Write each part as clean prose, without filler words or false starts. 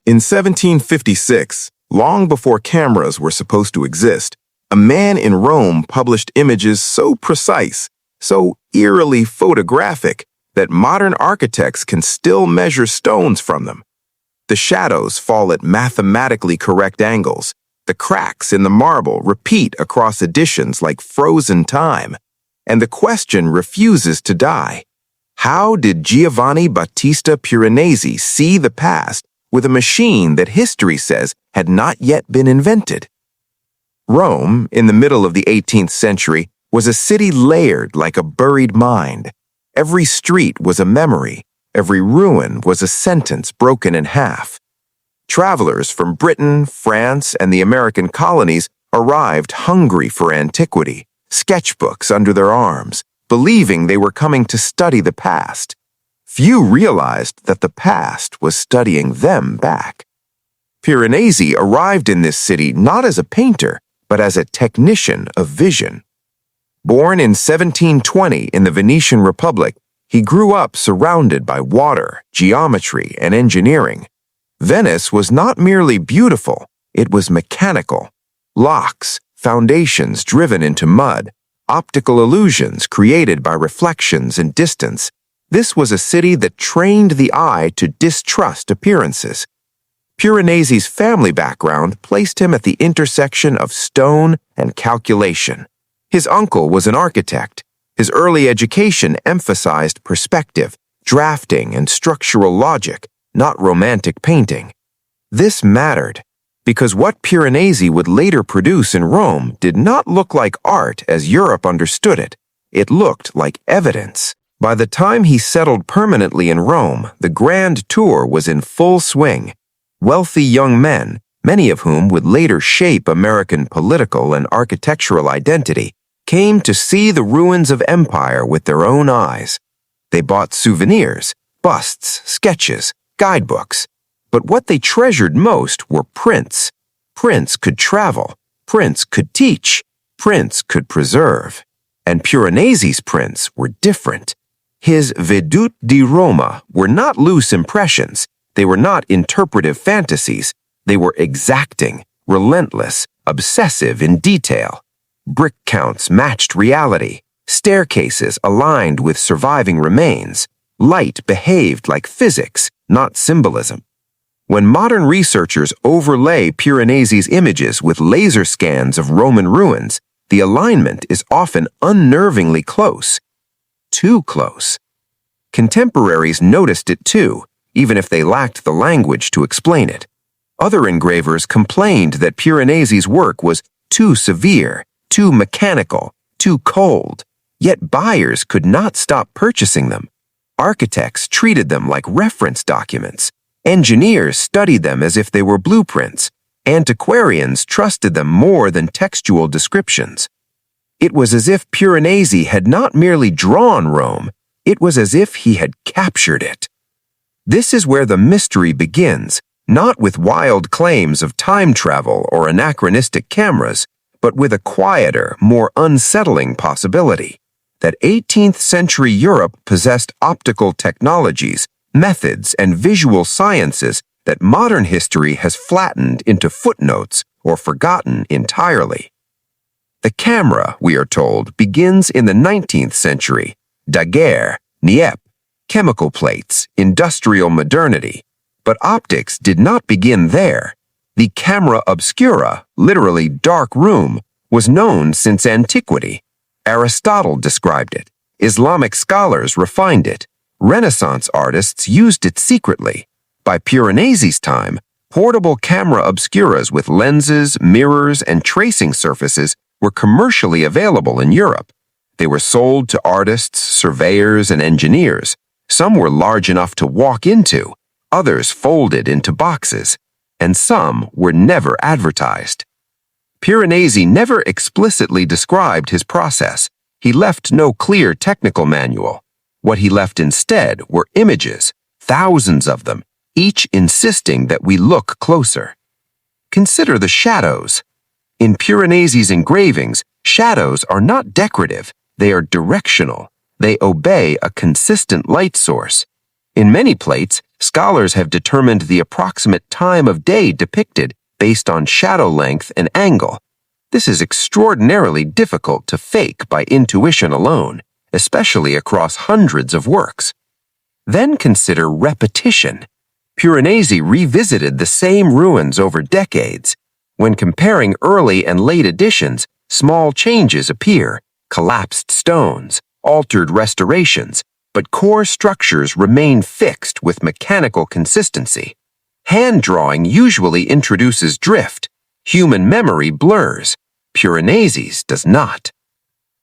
In 1756, long before cameras were supposed to exist, a man in Rome published images so precise, so eerily photographic, that modern architects can still measure stones from them. The shadows fall at mathematically correct angles. The cracks in the marble repeat across editions like frozen time. And the question refuses to die. How did Giovanni Battista Piranesi see the past with a machine that history says had not yet been invented? Rome, in the middle of the 18th century, was a city layered like a buried mind. Every street was a memory. Every ruin was a sentence broken in half. Travelers from Britain, France, and the American colonies arrived hungry for antiquity, sketchbooks under their arms, believing they were coming to study the past. Few realized that the past was studying them back. Piranesi arrived in this city not as a painter, but as a technician of vision. Born in 1720 in the Venetian Republic, he grew up surrounded by water, geometry, and engineering. Venice was not merely beautiful, it was mechanical. Locks, foundations driven into mud, optical illusions created by reflections and distance. This was a city that trained the eye to distrust appearances. Piranesi's family background placed him at the intersection of stone and calculation. His uncle was an architect. His early education emphasized perspective, drafting, and structural logic, not romantic painting. This mattered, because what Piranesi would later produce in Rome did not look like art as Europe understood it. It looked like evidence. By the time he settled permanently in Rome, the Grand Tour was in full swing. Wealthy young men, many of whom would later shape American political and architectural identity, came to see the ruins of empire with their own eyes. They bought souvenirs, busts, sketches, guidebooks. But what they treasured most were prints. Prints could travel. Prints could teach. Prints could preserve. And Piranesi's prints were different. His Vedute di Roma were not loose impressions. They were not interpretive fantasies. They were exacting, relentless, obsessive in detail. Brick counts matched reality. Staircases aligned with surviving remains. Light behaved like physics, not symbolism. When modern researchers overlay Piranesi's images with laser scans of Roman ruins, the alignment is often unnervingly close. Too close. Contemporaries noticed it too, even if they lacked the language to explain it. Other engravers complained that Piranesi's work was too severe, too mechanical, too cold, yet buyers could not stop purchasing them. Architects treated them like reference documents. Engineers studied them as if they were blueprints. Antiquarians trusted them more than textual descriptions. It was as if Piranesi had not merely drawn Rome, it was as if he had captured it. This is where the mystery begins, not with wild claims of time travel or anachronistic cameras, but with a quieter, more unsettling possibility that 18th century Europe possessed optical technologies, methods, and visual sciences that modern history has flattened into footnotes or forgotten entirely. The camera, we are told, begins in the 19th century. Daguerre, Niepce, chemical plates, industrial modernity. But optics did not begin there. The camera obscura, literally dark room, was known since antiquity. Aristotle described it. Islamic scholars refined it. Renaissance artists used it secretly. By Piranesi's time, portable camera obscuras with lenses, mirrors, and tracing surfaces were commercially available in Europe. They were sold to artists, surveyors, and engineers. Some were large enough to walk into, others folded into boxes, and some were never advertised. Piranesi never explicitly described his process. He left no clear technical manual. What he left instead were images, thousands of them, each insisting that we look closer. Consider the shadows. In Piranesi's engravings, shadows are not decorative, they are directional. They obey a consistent light source. In many plates, Scholars have determined the approximate time of day depicted based on shadow length and angle. This is extraordinarily difficult to fake by intuition alone, especially across hundreds of works. Then consider repetition. Piranesi revisited the same ruins over decades. When comparing early and late editions, small changes appear, collapsed stones, altered restorations, but core structures remain fixed with mechanical consistency. Hand drawing usually introduces drift. Human memory blurs. Piranesi's does not.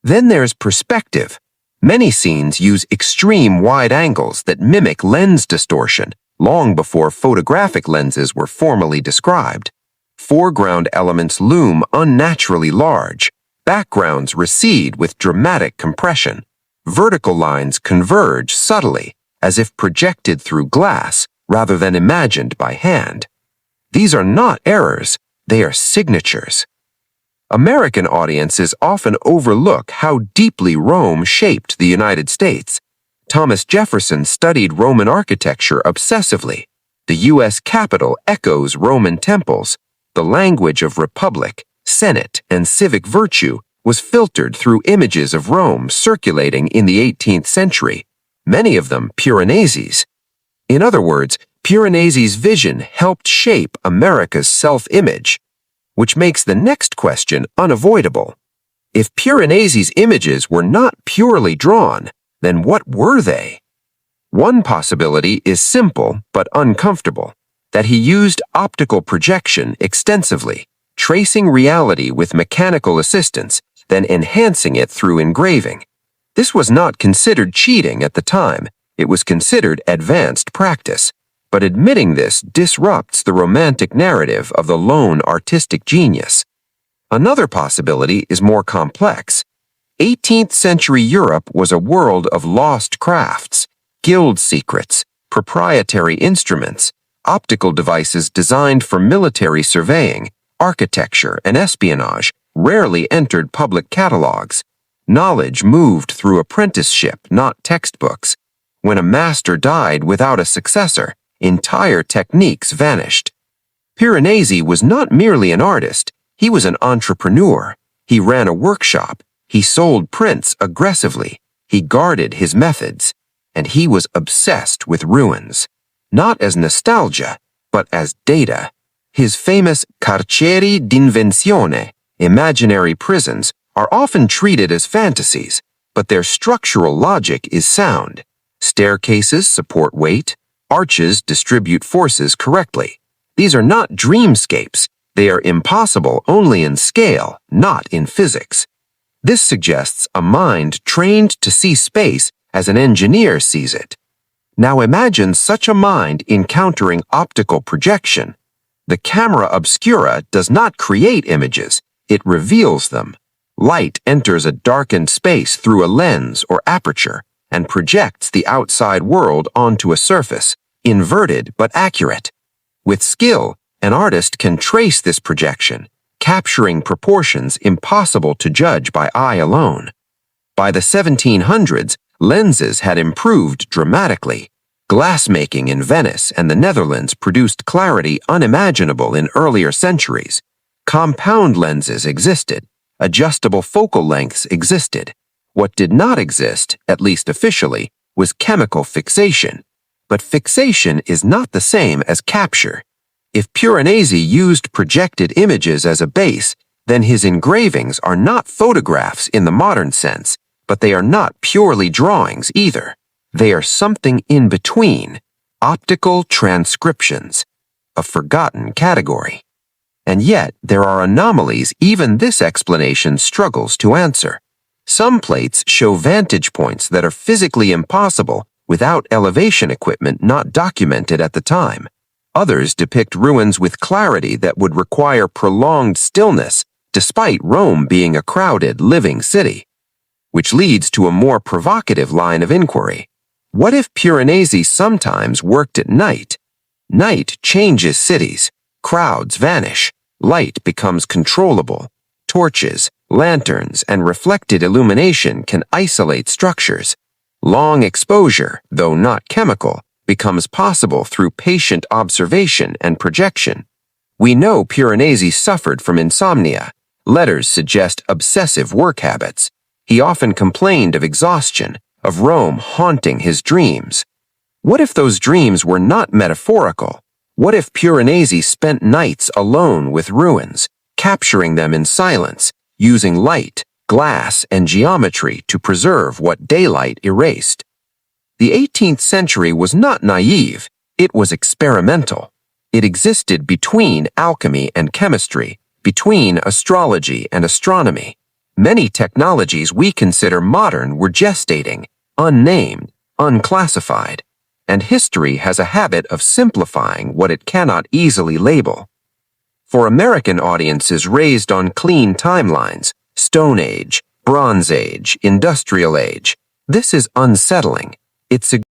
Then there's perspective. Many scenes use extreme wide angles that mimic lens distortion long before photographic lenses were formally described. Foreground elements loom unnaturally large. Backgrounds recede with dramatic compression. Vertical lines converge subtly, as if projected through glass rather than imagined by hand. These are not errors, they are signatures. American audiences often overlook how deeply Rome shaped the United States. Thomas Jefferson studied Roman architecture obsessively. The U.S. Capitol echoes Roman temples. The language of republic, senate, and civic virtue was filtered through images of Rome circulating in the 18th century, many of them Piranesi's. In other words, Piranesi's vision helped shape America's self-image, which makes the next question unavoidable. If Piranesi's images were not purely drawn, then what were they? One possibility is simple but uncomfortable, that he used optical projection extensively, tracing reality with mechanical assistance, then enhancing it through engraving. This was not considered cheating at the time, it was considered advanced practice. But admitting this disrupts the romantic narrative of the lone artistic genius. Another possibility is more complex. 18th century Europe was a world of lost crafts, guild secrets, proprietary instruments, optical devices designed for military surveying, architecture, and espionage rarely entered public catalogs. Knowledge moved through apprenticeship, not textbooks. When a master died without a successor, entire techniques vanished. Piranesi was not merely an artist, he was an entrepreneur. He ran a workshop, he sold prints aggressively, he guarded his methods, and he was obsessed with ruins, not as nostalgia, but as data. His famous carceri d'invenzione, imaginary prisons, are often treated as fantasies, but their structural logic is sound. Staircases support weight, arches distribute forces correctly. These are not dreamscapes. They are impossible only in scale, not in physics. This suggests a mind trained to see space as an engineer sees it. Now imagine such a mind encountering optical projection. The camera obscura does not create images, it reveals them. Light enters a darkened space through a lens or aperture and projects the outside world onto a surface, inverted but accurate. With skill, an artist can trace this projection, capturing proportions impossible to judge by eye alone. By the 1700s, lenses had improved dramatically. Glassmaking in Venice and the Netherlands produced clarity unimaginable in earlier centuries. Compound lenses existed. Adjustable focal lengths existed. What did not exist, at least officially, was chemical fixation. But fixation is not the same as capture. If Piranesi used projected images as a base, then his engravings are not photographs in the modern sense, but they are not purely drawings either. They are something in between, optical transcriptions, a forgotten category. And yet, there are anomalies even this explanation struggles to answer. Some plates show vantage points that are physically impossible without elevation equipment not documented at the time. Others depict ruins with clarity that would require prolonged stillness, despite Rome being a crowded, living city. Which leads to a more provocative line of inquiry. What if Piranesi sometimes worked at night? Night changes cities. Crowds vanish. Light becomes controllable. Torches, lanterns, and reflected illumination can isolate structures. Long exposure, though not chemical, becomes possible through patient observation and projection. We know Piranesi suffered from insomnia. Letters suggest obsessive work habits. He often complained of exhaustion, of Rome haunting his dreams. What if those dreams were not metaphorical? What if Piranesi spent nights alone with ruins, capturing them in silence, using light, glass, and geometry to preserve what daylight erased? The 18th century was not naive, it was experimental. It existed between alchemy and chemistry, between astrology and astronomy. Many technologies we consider modern were gestating, unnamed, unclassified. And history has a habit of simplifying what it cannot easily label. For American audiences raised on clean timelines, Stone Age, Bronze Age, Industrial Age, this is unsettling. It suggests